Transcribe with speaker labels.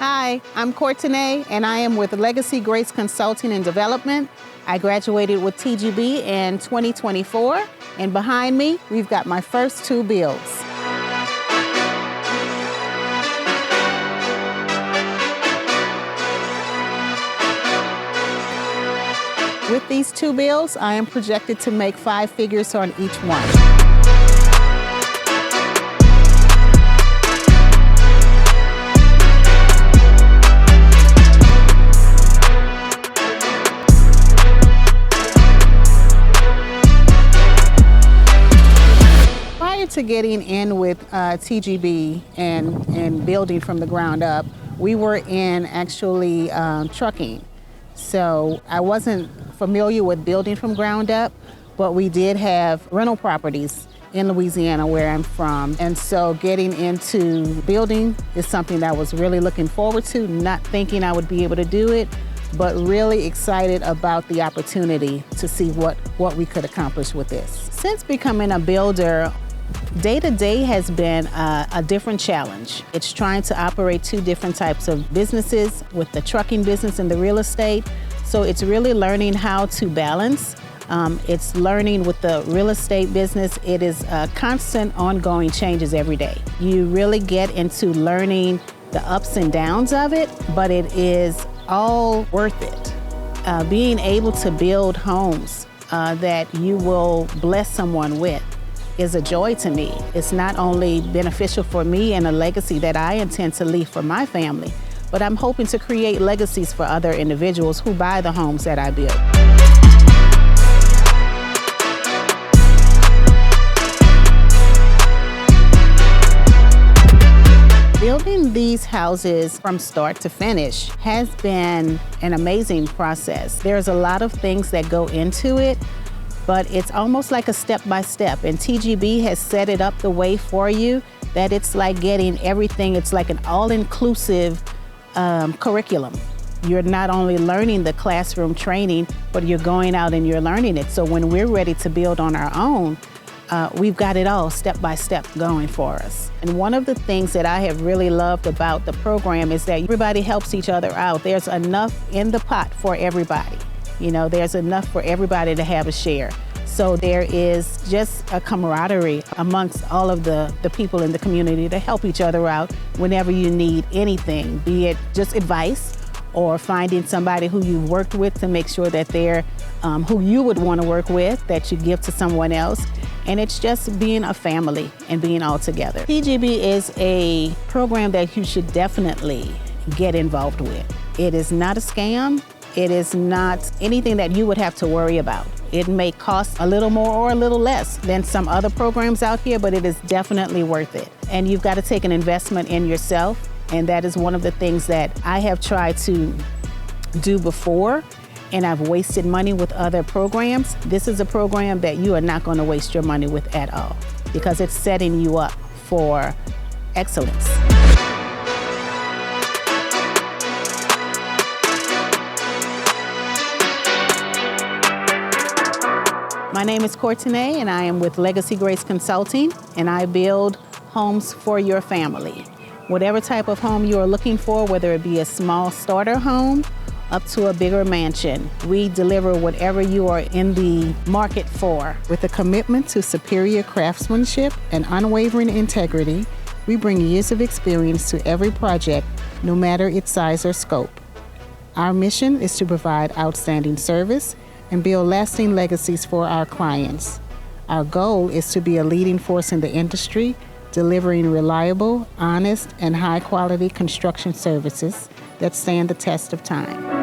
Speaker 1: Hi, I'm Courtenay, and I am with Legacy Grace Consulting and Development. I graduated with TGB in 2024, and behind me, we've got my first 2 builds. With these 2 builds, I am projected to make 5 figures on each one. Prior to getting in with TGB and building from the ground up, we were in actually trucking. So I wasn't familiar with building from ground up, but we did have rental properties in Louisiana, where I'm from. And so getting into building is something that I was really looking forward to, not thinking I would be able to do it, but really excited about the opportunity to see what we could accomplish with this. Since becoming a builder, day-to-day has been a different challenge. It's trying to operate 2 different types of businesses, with the trucking business and the real estate. So it's really learning how to balance. It's learning with the real estate business. It is constant, ongoing changes every day. You really get into learning the ups and downs of it, but it is all worth it. Being able to build homes that you will bless someone with is a joy to me. It's not only beneficial for me and a legacy that I intend to leave for my family, but I'm hoping to create legacies for other individuals who buy the homes that I build. Building these houses from start to finish has been an amazing process. There's a lot of things that go into it, but it's almost like a step-by-step, and TGB has set it up the way for you that it's like getting everything. It's like an all-inclusive curriculum. You're not only learning the classroom training, but you're going out and you're learning it. So when we're ready to build on our own, we've got it all step-by-step going for us. And one of the things that I have really loved about the program is that everybody helps each other out. There's enough in the pot for everybody. You know, there's enough for everybody to have a share. So there is just a camaraderie amongst all of the people in the community to help each other out whenever you need anything, be it just advice or finding somebody who you've worked with to make sure that they're who you would want to work with, that you give to someone else. And it's just being a family and being all together. TGB is a program that you should definitely get involved with. It is not a scam. It is not anything that you would have to worry about. It may cost a little more or a little less than some other programs out here, but it is definitely worth it. And you've got to take an investment in yourself, and that is one of the things that I have tried to do before, and I've wasted money with other programs. This is a program that you are not going to waste your money with at all, because it's setting you up for excellence. My name is Courtenay, and I am with Legacy Grace Consulting, and I build homes for your family. Whatever type of home you are looking for, whether it be a small starter home up to a bigger mansion, we deliver whatever you are in the market for. With a commitment to superior craftsmanship and unwavering integrity, we bring years of experience to every project, no matter its size or scope. Our mission is to provide outstanding service and build lasting legacies for our clients. Our goal is to be a leading force in the industry, delivering reliable, honest, and high-quality construction services that stand the test of time.